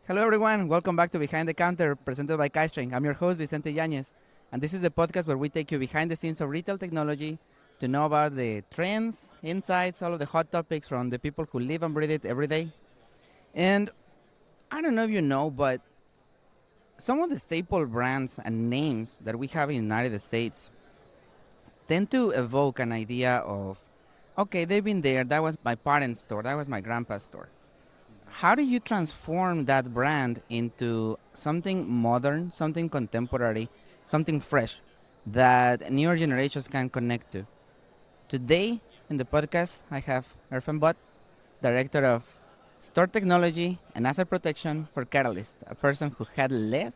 Hello, everyone. Welcome back to Behind the Counter, presented by KaiString. I'm your host, Vicente Yañez, and this is the podcast where we take you behind the scenes of retail technology to know about the trends, insights, all of the hot topics from the people who live and breathe it every day. And I don't know if you know, but some of the staple brands and names that we have in the United States tend to evoke an idea of, okay, they've been there. That was my parents' store. That was my grandpa's store. How do you transform that brand into something modern, something contemporary, something fresh that newer generations can connect to? Today in the podcast, I have Irfan Butt, Director of Store Technology and Asset Protection for Catalyst, a person who had led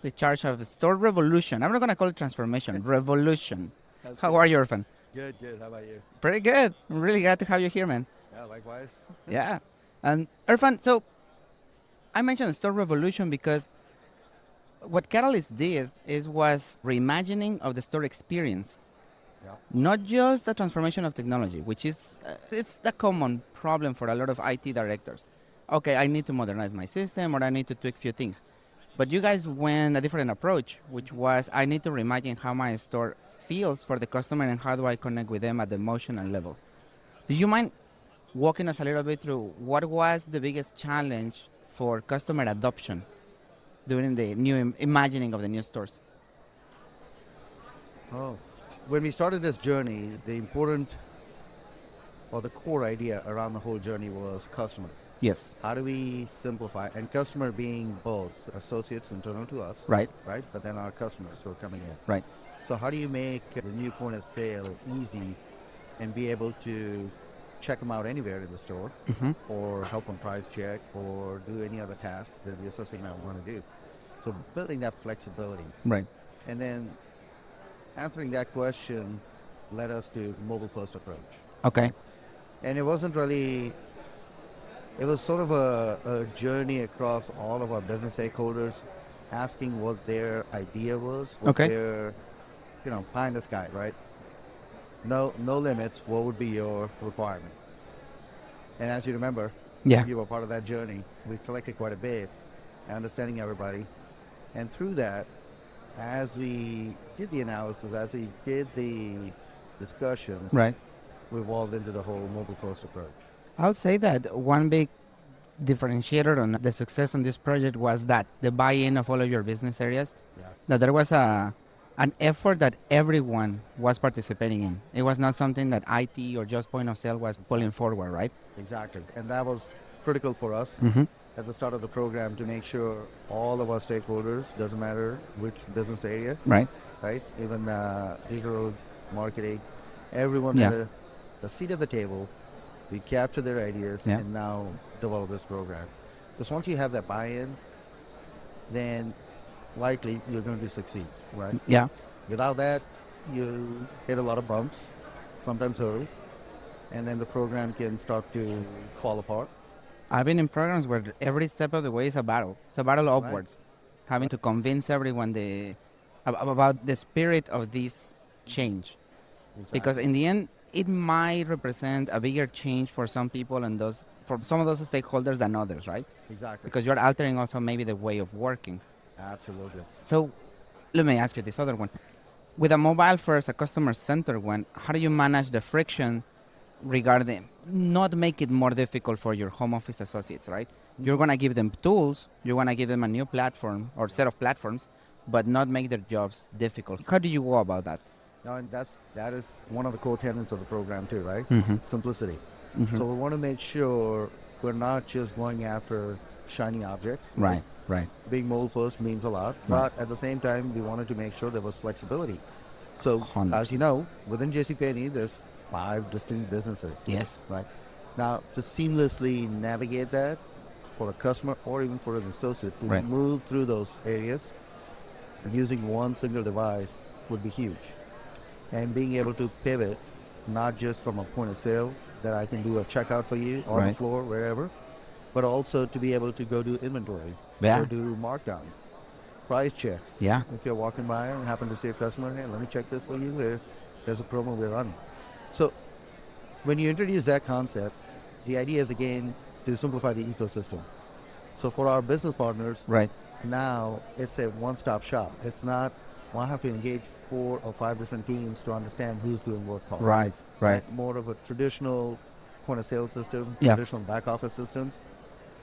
the charge of the store revolution. I'm not going to call it transformation, revolution. How are you, Irfan? Good. How about you? Pretty good. I'm really glad to have you here, man. Yeah, likewise. Yeah. And Irfan, so I mentioned Store Revolution because what Catalyst did was reimagining of the store experience. Yeah. Not just the transformation of technology, which is it's the common problem for a lot of IT directors. Okay, I need to modernize my system or I need to tweak a few things. But you guys went a different approach, which was I need to reimagine how my store feels for the customer and how do I connect with them at the emotional level. Do you mind walking us a little bit through what was the biggest challenge for customer adoption during the new imagining of the new stores? Oh, when we started this journey, the core idea around the whole journey was customer. Yes. How do we simplify, and customer being both associates internal to us, Right. but then our customers who are coming in. Right. So how do you make the new point of sale easy and be able to check them out anywhere in the store, or help them price check, or do any other task that the associate might want to do. So building that flexibility. Right. And then answering that question led us to mobile first approach. Okay. And it wasn't really, it was sort of a journey across all of our business stakeholders, asking what their idea was, what their, pie in the sky, right? No limits. What would be your requirements? And as you remember, you were part of that journey. We collected quite a bit, understanding everybody. And through that, as we did the analysis, as we did the discussions, we evolved into the whole mobile first approach. I would say that one big differentiator on the success on this project was that the buy-in of all of your business areas, that there was an effort that everyone was participating in. It was not something that IT or just point of sale was pulling forward, right? Exactly. And that was critical for us at the start of the program to make sure all of our stakeholders, doesn't matter which business area, right? Even digital marketing, everyone had a seat at the table. We capture their ideas and now develop this program. Because once you have that buy-in, then likely you're going to succeed, right? Yeah. Without that, you hit a lot of bumps, sometimes hurdles, and then the program can start to fall apart. I've been in programs where every step of the way is a battle. It's a battle upwards, having to convince everyone about the spirit of this change. Exactly. Because in the end, it might represent a bigger change for some people and for some of those stakeholders than others, right? Exactly. Because you're altering also maybe the way of working. Absolutely. So let me ask you this other one. With a mobile first, a customer-centered one, how do you manage the friction regarding not make it more difficult for your home office associates, right? You're going to give them tools, you're going to give them a new platform or set of platforms, but not make their jobs difficult. How do you go about that? No, and that is one of the core tenets of the program too, right? Simplicity. So we want to make sure we're not just going after shiny objects. Right. Being mobile first means a lot, but at the same time, we wanted to make sure there was flexibility. So, as you know, within JCPenney, there's 5 distinct businesses. Yes. Right. Now, to seamlessly navigate that for a customer or even for an associate to move through those areas using one single device would be huge. And being able to pivot, not just from a point of sale that I can do a checkout for you on the floor, wherever, but also to be able to go do inventory, or do markdowns, price checks. Yeah. If you're walking by and happen to see a customer, hey, let me check this for you. There's a promo we're running. So when you introduce that concept, the idea is again to simplify the ecosystem. So for our business partners, Right. now it's a one-stop shop. It's not, well, I have to engage 4 or 5 different teams to understand who's doing what part. Right. Right. More of a traditional point of sale system, Yeah. traditional back office systems.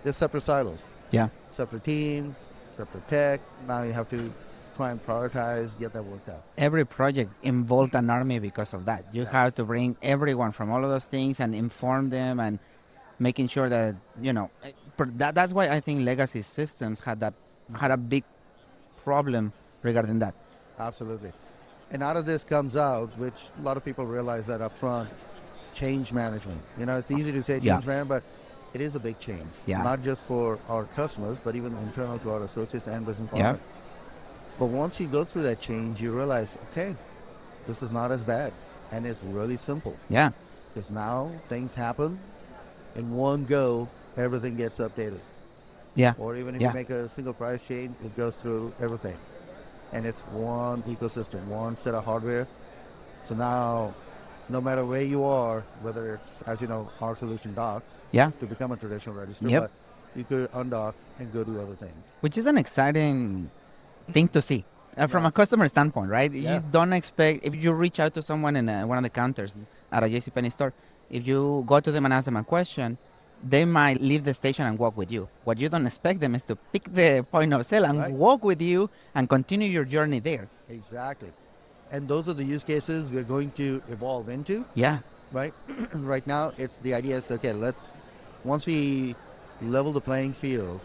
They're separate silos, Yeah. separate teams, separate tech. Now you have to try and prioritize, get that worked out. Every project involved an army because of that. You have to bring everyone from all of those things and inform them and making sure that, that's why I think legacy systems had a big problem regarding that. Absolutely. And out of this comes out, which a lot of people realize that up front, change management. It's easy to say change management, but it is a big change. Yeah. Not just for our customers, but even internal to our associates and business Yeah. partners. But once you go through that change, you realize, okay, this is not as bad. And it's really simple. Yeah. Because now things happen in one go, everything gets updated. Yeah. Or even if you make a single price change, it goes through everything. And it's one ecosystem, one set of hardware. So now, no matter where you are, whether it's, as you know, our solution docks to become a traditional register, but you could undock and go do other things. Which is an exciting thing to see from a customer standpoint, right? Yeah. You don't expect, if you reach out to someone in one of the counters at a JCPenney store, if you go to them and ask them a question, they might leave the station and walk with you. What you don't expect them is to pick the point of sale and walk with you and continue your journey there. Exactly. And those are the use cases we're going to evolve into. Yeah. Right? Right now, the idea is, okay, once we level the playing field,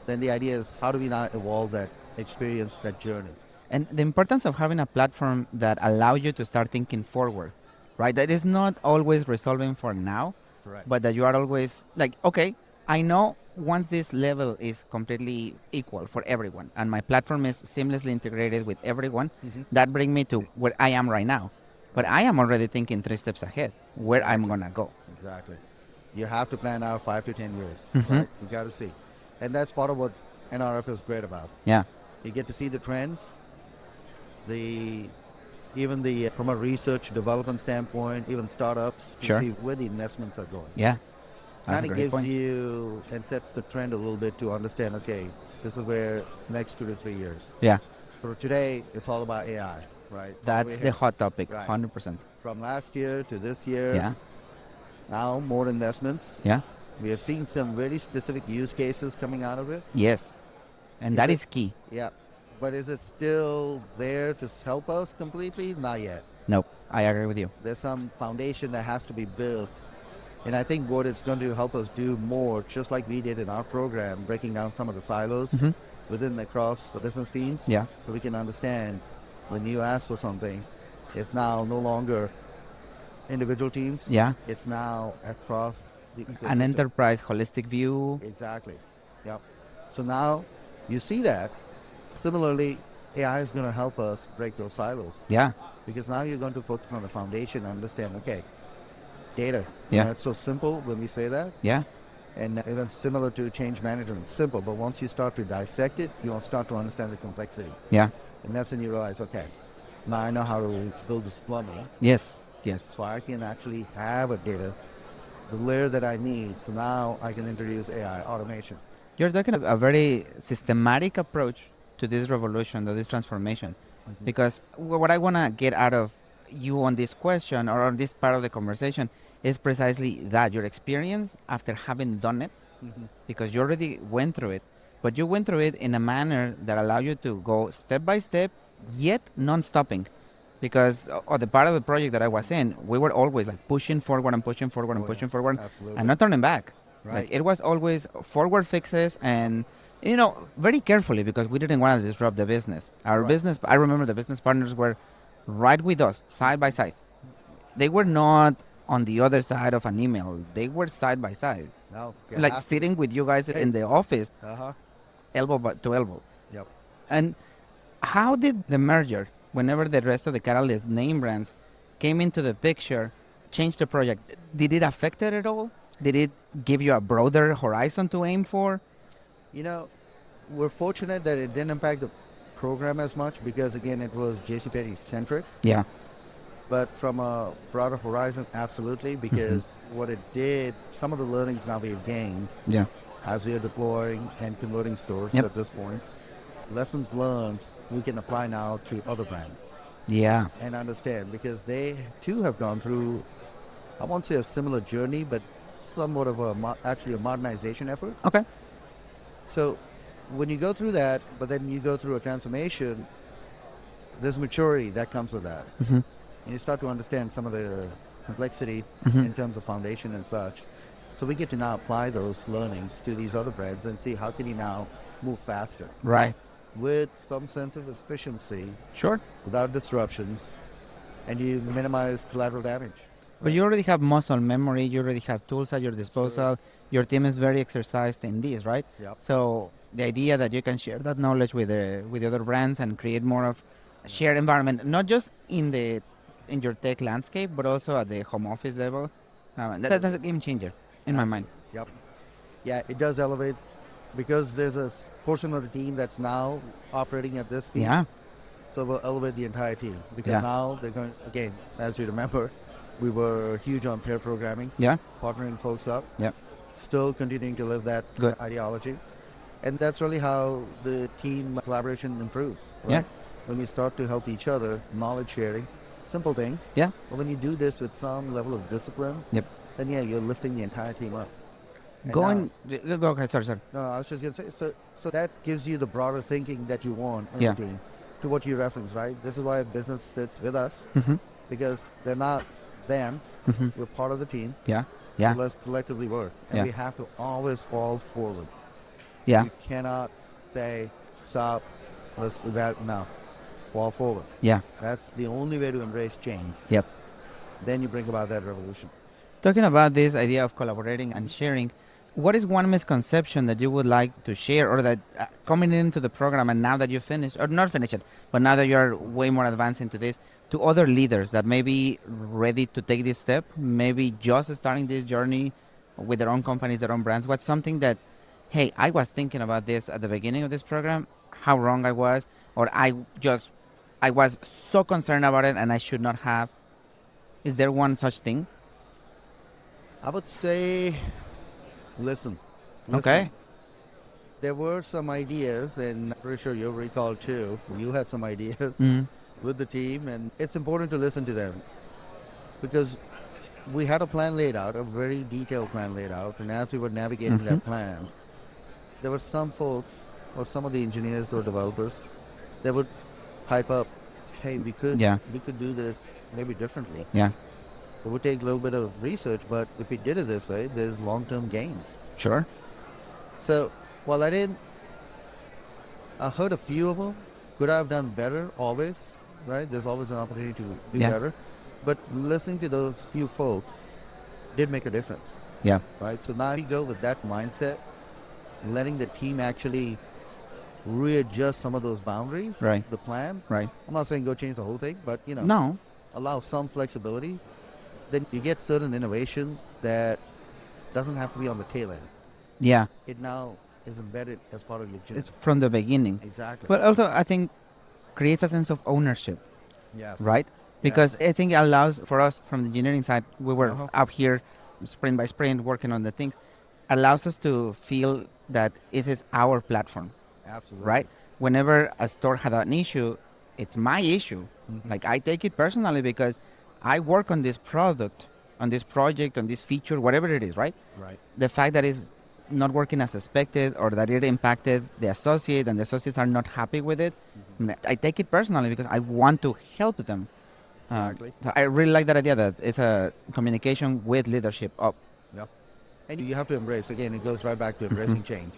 then the idea is how do we now evolve that experience, that journey? And the importance of having a platform that allows you to start thinking forward, right? That is not always resolving for now, Correct. but that you are always like, okay, I know once this level is completely equal for everyone and my platform is seamlessly integrated with everyone, that brings me to where I am right now. But I am already thinking 3 steps ahead, where I'm going to go. Exactly. You have to plan out 5 to 10 years. Right? You got to see. And that's part of what NRF is great about. Yeah. You get to see the trends, from a research development standpoint, even startups, to see where the investments are going. Yeah. Kind of gives you and sets the trend a little bit to understand, okay, this is where next 2 to 3 years. Yeah. For today, it's all about AI, right? That's the hot topic, right. 100%. From last year to this year, now more investments. Yeah. We are seeing some very specific use cases coming out of it. Yes. And that is key. Yeah. But is it still there to help us completely? Not yet. Nope. I agree with you. There's some foundation that has to be built. And I think what it's going to help us do more, just like we did in our program, breaking down some of the silos across the business teams. Yeah. So we can understand when you ask for something, it's now no longer individual teams. Yeah. It's now across the ecosystem. An enterprise holistic view. Exactly. Yep. So now you see that. Similarly, AI is going to help us break those silos. Yeah. Because now you're going to focus on the foundation and understand, okay, data. Yeah. It's so simple when we say that. Yeah. And even similar to change management, simple. But once you start to dissect it, you'll start to understand the complexity. Yeah. And that's when you realize, okay, now I know how to build this plumbing. Yes. Yes. So I can actually have a data, the layer that I need. So now I can introduce AI, automation. You're talking a very systematic approach to this revolution, to this transformation. Because what I want to get out of you on this question or on this part of the conversation is precisely that, your experience after having done it, because you already went through it, but you went through it in a manner that allowed you to go step by step, yet non-stopping. Because the part of the project that I was in, we were always like pushing forward and pushing forward and pushing forward and not turning back. Right. Like it was always forward fixes and, very carefully because we didn't want to disrupt the business. Our business, I remember the business partners were right with us, side by side. They were not on the other side of an email. They were side by side. No, like sitting with you guys in the office, elbow to elbow. Yep. And how did the merger, whenever the rest of the Catalyst name brands came into the picture, change the project? Did it affect it at all? Did it give you a broader horizon to aim for? We're fortunate that it didn't impact the program as much because, again, it was JCPenney centric. Yeah. But from a broader horizon, absolutely, because what it did, some of the learnings now we've gained, as we are deploying and converting stores at this point. Lessons learned we can apply now to other brands. Yeah. And understand, because they too have gone through, I won't say a similar journey, but somewhat of actually a modernization effort. Okay. So when you go through that, but then you go through a transformation, there's maturity that comes with that. And you start to understand some of the complexity in terms of foundation and such. So we get to now apply those learnings to these other brands and see how can you now move faster. Right. With some sense of efficiency. Sure. Without disruptions. And you minimize collateral damage. But you already have muscle memory, you already have tools at your disposal. Sure. Your team is very exercised in this, right? Yep. So the idea that you can share that knowledge with the other brands and create more of a shared environment, not just in your tech landscape, but also at the home office level, that's a game changer in my mind. Yep. Yeah, it does elevate, because there's a portion of the team that's now operating at this speed. Yeah. So we'll elevate the entire team, because now they're going, again, as you remember, we were huge on pair programming, partnering folks up, still continuing to live that ideology. And that's really how the team collaboration improves. Right? Yeah. When you start to help each other, knowledge sharing, simple things. Yeah. But when you do this with some level of discipline, then you're lifting the entire team up. Go ahead, sorry. No, I was just going to say, so that gives you the broader thinking that you want in the team, to what you reference, right? This is why business sits with us, because they're not them. We're part of the team. Yeah. So let's collectively work. And we have to always fall forward. Yeah. You cannot say, stop, let's no. Fall forward. Yeah. That's the only way to embrace change. Yep. Then you bring about that revolution. Talking about this idea of collaborating and sharing, what is one misconception that you would like to share, or that coming into the program and now that you finished, or not finished it, but now that you're way more advanced into this, to other leaders that may be ready to take this step, maybe just starting this journey with their own companies, their own brands? What's something that, hey, I was thinking about this at the beginning of this program, how wrong I was, or I was so concerned about it and I should not have. Is there one such thing? I would say, listen. Okay. There were some ideas, and I'm pretty sure you'll recall too, you had some ideas with the team, and it's important to listen to them, because we had a plan laid out, a very detailed plan laid out, and as we were navigating that plan, there were some folks, or some of the engineers or developers, that would hype up, hey, we could do this maybe differently. Yeah. It would take a little bit of research, but if we did it this way, there's long-term gains. Sure. So while I heard a few of them, could I have done better always, right? There's always an opportunity to do better. But listening to those few folks did make a difference. Yeah. Right? So now you go with that mindset, letting the team actually readjust some of those boundaries, the plan. Right. I'm not saying go change the whole thing, but, allow some flexibility. Then you get certain innovation that doesn't have to be on the tail end. Yeah. It now is embedded as part of your journey. It's from the beginning. Exactly. But also, I think, creates a sense of ownership. Yes. Right? Because I think it allows, for us, from the engineering side, we were up here sprint by sprint working on the things, allows us to feel that it is our platform. Absolutely. Right? Whenever a store had an issue, it's my issue. Like, I take it personally because I work on this product, on this project, on this feature, whatever it is, right? Right. The fact that it's not working as expected, or that it impacted the associate and the associates are not happy with it, I take it personally because I want to help them. Exactly. I really like that idea that it's a communication with leadership up. Yep. And you have to embrace, again, it goes right back to embracing change.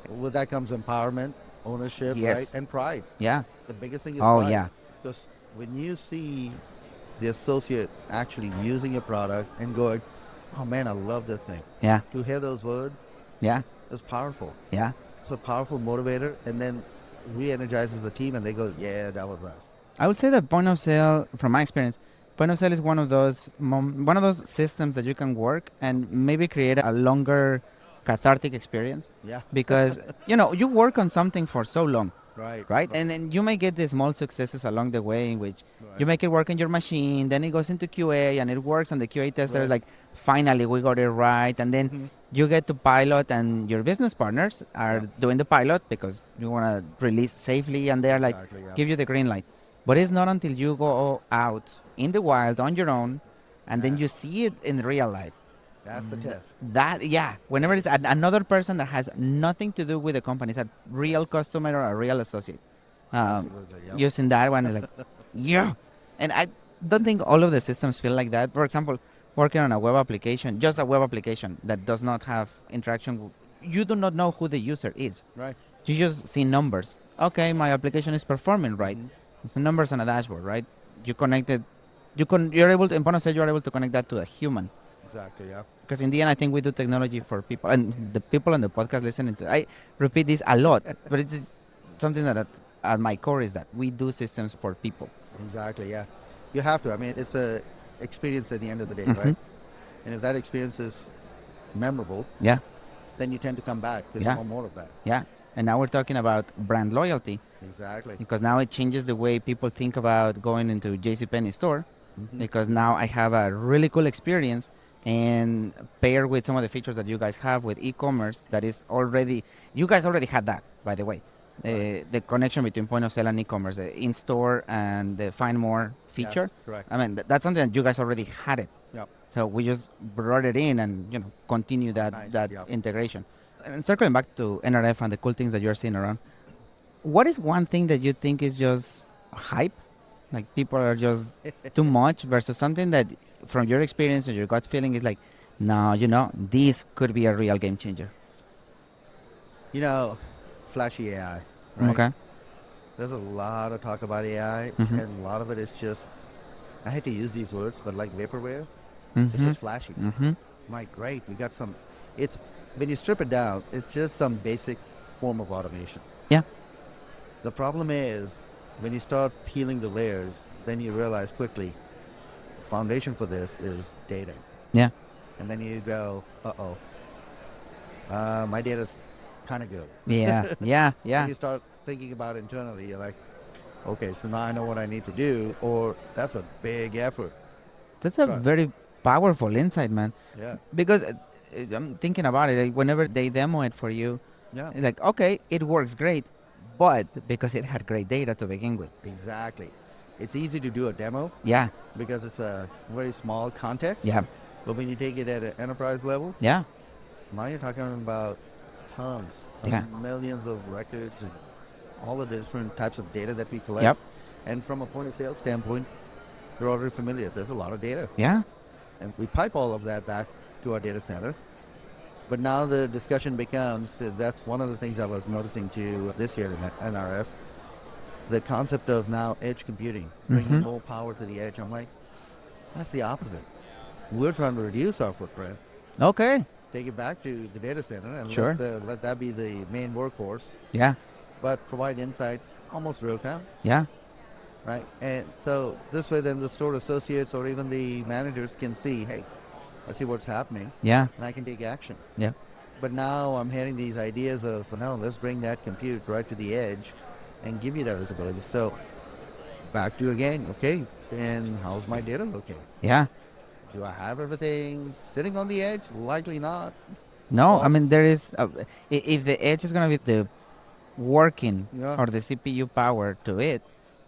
With that comes empowerment, ownership, right? And pride. Yeah. The biggest thing is pride. Oh, yeah. Because when you see the associate actually using your product and going, oh man, I love this thing. Yeah. To hear those words, it's powerful. Yeah. It's a powerful motivator, and then re-energizes the team, and they go, yeah, that was us. I would say that point of sale, from my experience, point of sale is one of those systems that you can work and maybe create a longer cathartic experience. Yeah. Because, you work on something for so long. right? And then you may get the small successes along the way in which you make it work in your machine, then it goes into QA and it works, and the QA tester is like, finally, we got it right. And then you get to pilot, and your business partners are doing the pilot because you want to release safely, and they're like, give you the green light. But it's not until you go out in the wild on your own, and then you see it in real life. That's the test. Whenever it's another person that has nothing to do with the company, it's a real customer or a real associate. Using that one, like, And I don't think all of the systems feel like that. For example, working on a web application, just a web application that does not have interaction, you do not know who the user is. Right. You just see numbers. Okay, my application is performing right. It's the numbers on a dashboard, right? You connected. You're able to, in point of sale, you're able to connect that to a human. Exactly, yeah. Because in the end, I think we do technology for people, and the people on the podcast listening to. I repeat this a lot, but it's something that at my core is that we do systems for people. Exactly, yeah. You have to. I mean, it's a experience at the end of the day, right? And if that experience is memorable, then you tend to come back because you want more of that. Yeah. And now we're talking about brand loyalty. Exactly. Because now it changes the way people think about going into JCPenney store. Because now I have a really cool experience, and paired with some of the features that you guys have with e-commerce, that is already, you guys already had that, by the way. The connection between point of sale and e-commerce, the in-store and the find more feature. Yes, correct. I mean, that's something that you guys already had it. Yep. So we just brought it in and continue that integration. And circling back to NRF and the cool things that you're seeing around, what is one thing that you think is just hype? Like people are just too much versus something that from your experience and your gut feeling is like, no, this could be a real game changer. Flashy AI, right? Okay. There's a lot of talk about AI, and a lot of it is just, I hate to use these words, but like vaporware. It's just flashy. Great, we got some, when you strip it down, it's just some basic form of automation. Yeah. The problem is, when you start peeling the layers, then you realize quickly, the foundation for this is data. Yeah. And then you go, my data's kind of good. Yeah. And you start thinking about it internally. You're like, okay, so now I know what I need to do, or that's a big effort. That's a very powerful insight, man. Yeah. Because I'm thinking about it, like, whenever they demo it for you, it's like, okay, it works great, but because it had great data to begin with. Exactly. It's easy to do a demo. Yeah. Because it's a very small context. Yeah. But when you take it at an enterprise level, now you're talking about tons, millions of records and all the different types of data that we collect. Yep. And from a point of sale standpoint, you're already familiar. There's a lot of data. Yeah. And we pipe all of that back to our data center. But now the discussion becomes, that's one of the things I was noticing too this year in NRF, the concept of now edge computing, bringing more power to the edge. I'm like, that's the opposite. We're trying to reduce our footprint. Okay. Take it back to the data center and let that be the main workhorse. Yeah. But provide insights almost real time. Yeah. Right. And so this way then the store associates or even the managers can see, hey, I see what's happening. Yeah. And I can take action. Yeah. But now I'm hearing these ideas of, no, let's bring that compute right to the edge and give you that visibility. So back to again, okay, then how's my data looking? Yeah. Do I have everything sitting on the edge? Likely not. No, I mean, there is, if the edge is going to be the working or the CPU power to it,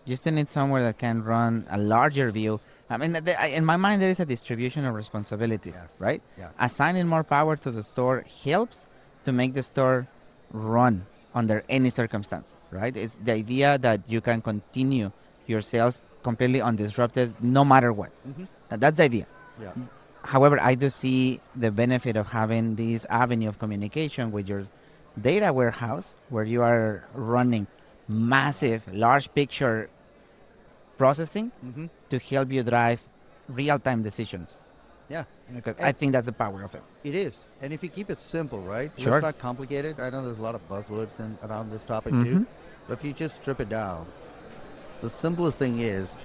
you still need somewhere that can run a larger view. I mean, in my mind, there is a distribution of responsibilities, right? Yeah. Assigning more power to the store helps to make the store run under any circumstance, right? It's the idea that you can continue your sales completely undisrupted no matter what. That's the idea. Yeah. However, I do see the benefit of having this avenue of communication with your data warehouse where you are running massive, large picture processing to help you drive real-time decisions. Yeah. Because I think that's the power of it. It is. And if you keep it simple, right? Sure. It's not complicated. I know there's a lot of buzzwords around this topic too. But if you just strip it down, the simplest thing is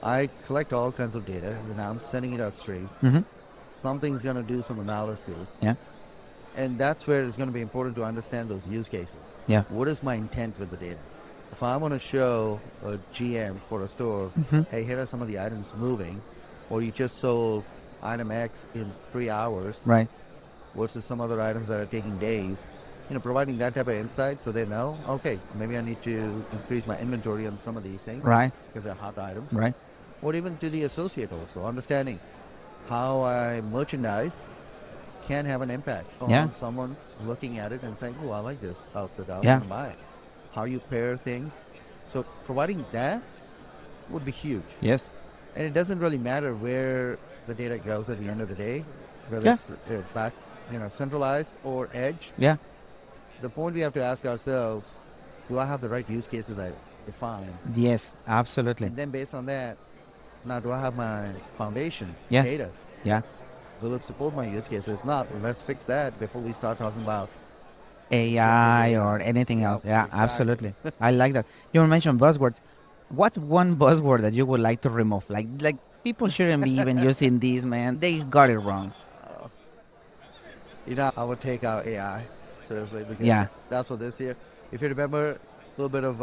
I collect all kinds of data and I'm sending it upstream. Something's going to do some analysis. Yeah. And that's where it's going to be important to understand those use cases. Yeah. What is my intent with the data? if I want to show a GM for a store, hey, here are some of the items moving, or you just sold item X in 3 hours, Right. versus some other items that are taking days, providing that type of insight so they know, okay, maybe I need to increase my inventory on some of these things Right. because they're hot items. Right. Or even to the associate also, understanding how I merchandise can have an impact Yeah. on someone looking at it and saying, oh, I like this outfit, I'm Yeah. going to buy it. How you pair things. So providing that would be huge. Yes. And it doesn't really matter where the data goes at the end of the day, whether Yeah. it's back, centralized or edge. Yeah. The point we have to ask ourselves, do I have the right use cases I define? Yes, absolutely. And then based on that, now do I have my foundation Yeah. data? Yeah. Will it support my use cases? If not, well, let's fix that before we start talking about AI generative or AI. anything Yeah, else. Yeah, exactly. absolutely. I like that. You mentioned buzzwords. What's one buzzword that you would like to remove? Like people shouldn't be even using these, man. They got it wrong. I would take out AI, seriously, because Yeah. that's what this year. If you remember a little bit of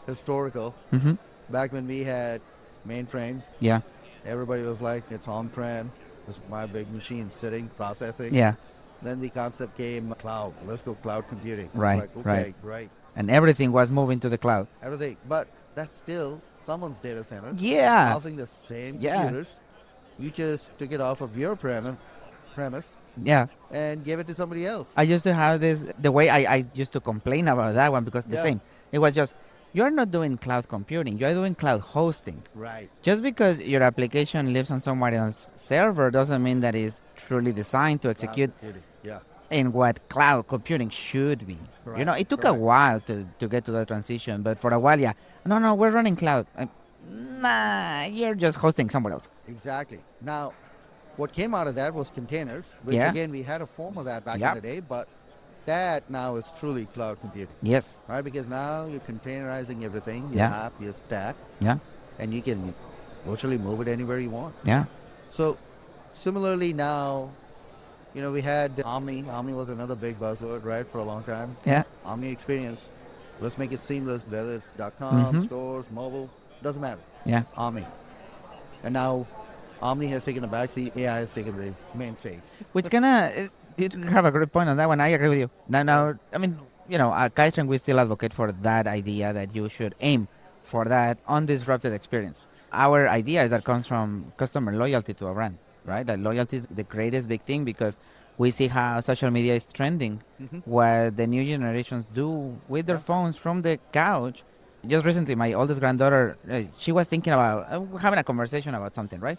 historical, Mm-hmm. back when we had mainframes, Yeah. everybody was like, it's on-prem, this is my big machine sitting, processing. Yeah. Then the concept came cloud. Let's go cloud computing. Right. It's like, okay, Right. great. And everything was moving to the cloud. Everything. But that's still someone's data center. Yeah. Housing the same Yeah. computers. You just took it off of your premise Yeah. and gave it to somebody else. I used to have this, the way I used to complain about that one because the Yeah. same. It was just, you're not doing cloud computing, you're doing cloud hosting. Right. Just because your application lives on somebody else's server doesn't mean that it's truly designed to Cloud execute computing. Yeah. in what cloud computing should be. Correct. It took a Correct. while to get to that transition, but for a while, yeah. No, we're running cloud. Nah, you're just hosting somewhere else. Exactly. Now, what came out of that was containers, which Yeah. again, we had a form of that back Yep. in the day, but that now is truly cloud computing. Yes. Right? Because now you're containerizing everything, your Yeah. app, your stack, Yeah. and you can virtually move it anywhere you want. Yeah. So, similarly now, we had Omni. Omni was another big buzzword, right, for a long time. Yeah. Omni experience. Let's make it seamless, whether it's .com, Mhm. stores, mobile, doesn't matter. Yeah. Omni. And now Omni has taken a backseat, AI has taken the main stage. Which you have a great point on that one. I agree with you. Now, I mean, at Kaizen, we still advocate for that idea that you should aim for that undisrupted experience. Our idea is that comes from customer loyalty to a brand, right? That loyalty is the greatest big thing because we see how social media is trending, what the new generations do with their Yeah. phones from the couch. Just recently, my oldest granddaughter, she was thinking about having a conversation about something, right?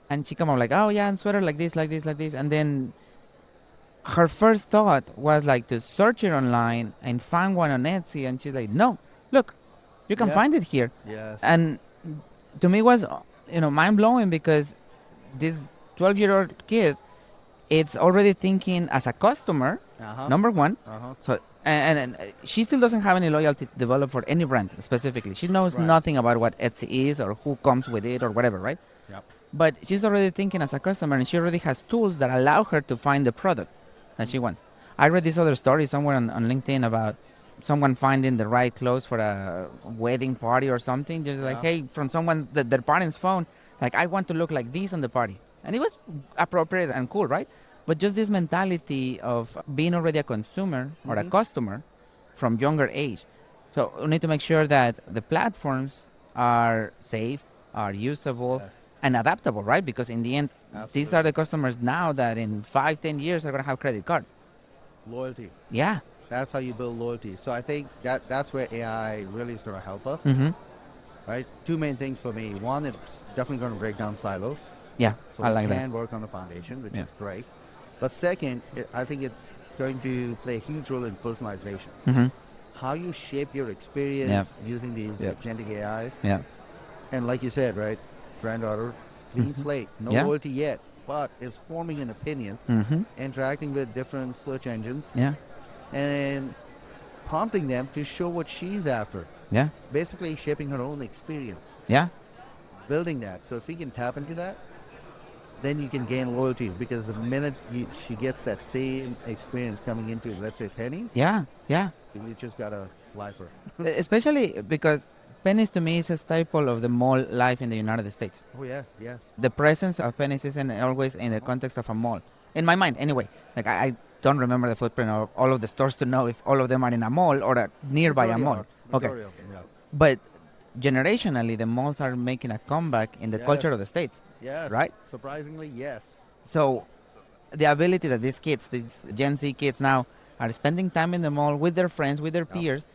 And she come up like, oh yeah, and sweater like this, like this, like this, and then her first thought was like to search it online and find one on Etsy, and she's like, no, look, you can Yeah. find it here. Yes. And to me was mind blowing because this 12-year-old kid, it's already thinking as a customer, Uh-huh. number one. Uh-huh. So and she still doesn't have any loyalty developed for any brand specifically. She knows Right. nothing about what Etsy is or who comes with it or whatever, right? Yep. But she's already thinking as a customer, and she already has tools that allow her to find the product that she wants. I read this other story somewhere on LinkedIn about someone finding the right clothes for a wedding party or something. Just like, Yeah. hey, from someone, their parents' phone, like, I want to look like this on the party. And it was appropriate and cool, right? But just this mentality of being already a consumer or a Mhm. customer from younger age. So we need to make sure that the platforms are safe, are usable, Yes. and adaptable, right? Because in the end, these Absolutely. are the customers now that in 5, 10 years are going to have credit cards. Loyalty. Yeah. That's how you build loyalty. So I think that's where AI really is going to help us, Mm-hmm. right? Two main things for me. One, it's definitely going to break down silos. Yeah, So I we like that. can work on the foundation, which Yeah. is great. But second, I think it's going to play a huge role in personalization. Mm-hmm. How you shape your experience using these Yep. agentic AIs. Yeah. And like you said, right, granddaughter, clean Mhm. slate, no Yeah. loyalty yet, but is forming an opinion, Mm-hmm. interacting with different search engines, Yeah. and prompting them to show what she's after. Yeah. Basically shaping her own experience, Yeah. building that. So if we can tap into that, then you can gain loyalty, because the minute she gets that same experience coming into, let's say, Penny's, Yeah, yeah. you just gotta life her. Especially because Penny's to me is a staple of the mall life in the United States. Oh yeah, yes. The presence of Penny's isn't always in the context of a mall. In my mind, anyway. Like I don't remember the footprint of all of the stores to know if all of them are in a mall or nearby a mall. Okay. Majority of them, yeah. But generationally, the malls are making a comeback in the culture of the States. Yes. Right? Surprisingly, yes. So the ability that these kids, these Gen Z kids now, are spending time in the mall with their friends, with their peers,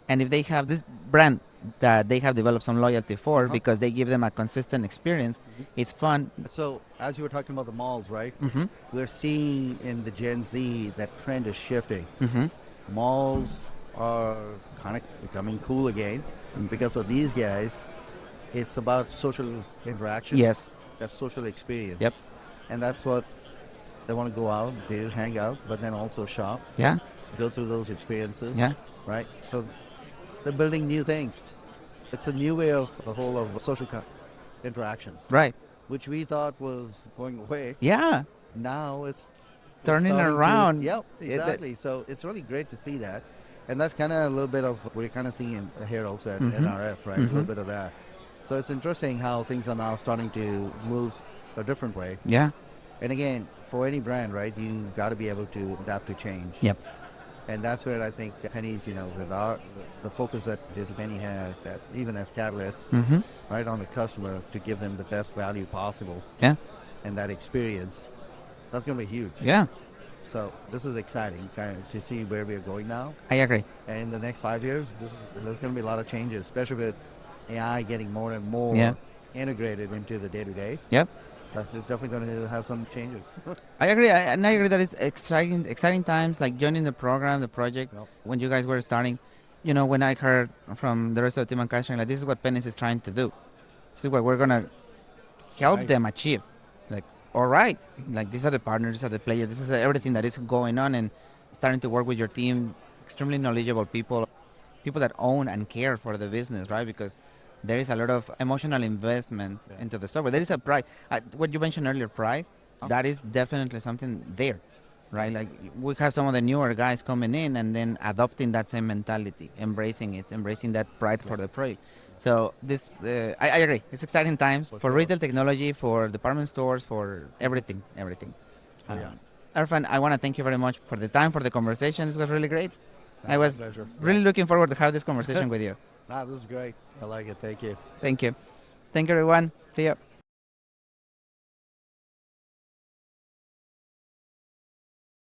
and if they have this brand that they have developed some loyalty for because they give them a consistent experience, it's fun. So, as you were talking about the malls, right? Mm-hmm. We're seeing in the Gen Z that trend is shifting. Mm-hmm. Malls are kind of becoming cool again because of these guys. It's about social interaction. Yes. That social experience. Yep. And that's what they want to go out, do, hang out, but then also shop. Yeah. Go through those experiences. Yeah. Right? So they're building new things. It's a new way of the whole of social interactions. Right. Which we thought was going away. Yeah. Now it's turning around. Yep, exactly. So it's really great to see that. And that's kind of a little bit of what we're kind of seeing here also at NRF, right? A little bit of that. So it's interesting how things are now starting to move a different way. Yeah. And again, for any brand, right, you got to be able to adapt to change. Yep. And that's where I think Penny's, with the focus that JCPenney has, that even as Catalyst, right on the customer to give them the best value possible. Yeah. And that experience, that's going to be huge. Yeah. So this is exciting kind of to see where we are going now. I agree. And in the next 5 years, there's going to be a lot of changes, especially with AI getting more and more integrated into the day-to-day. Yep. It's definitely going to have some changes. I agree. And I agree that it's exciting times, like joining the program, the project, when you guys were starting. When I heard from the rest of the team on Cashing, like, this is what Penny's is trying to do. This is what we're going to help them achieve. Like, all right, like, these are the partners, these are the players, this is everything that is going on, and starting to work with your team, extremely knowledgeable people that own and care for the business, right? Because there is a lot of emotional investment into the software. There is a pride. What you mentioned earlier, pride, that is definitely something there, right? Like, we have some of the newer guys coming in and then adopting that same mentality, embracing that pride for the project. So this, I agree. It's exciting times for retail technology, for department stores, for everything. Irfan, I want to thank you very much for the time, for the conversation. This was really great. I was really looking forward to have this conversation with you. This is great. I like it. Thank you. Thank you. Thank you, everyone. See ya.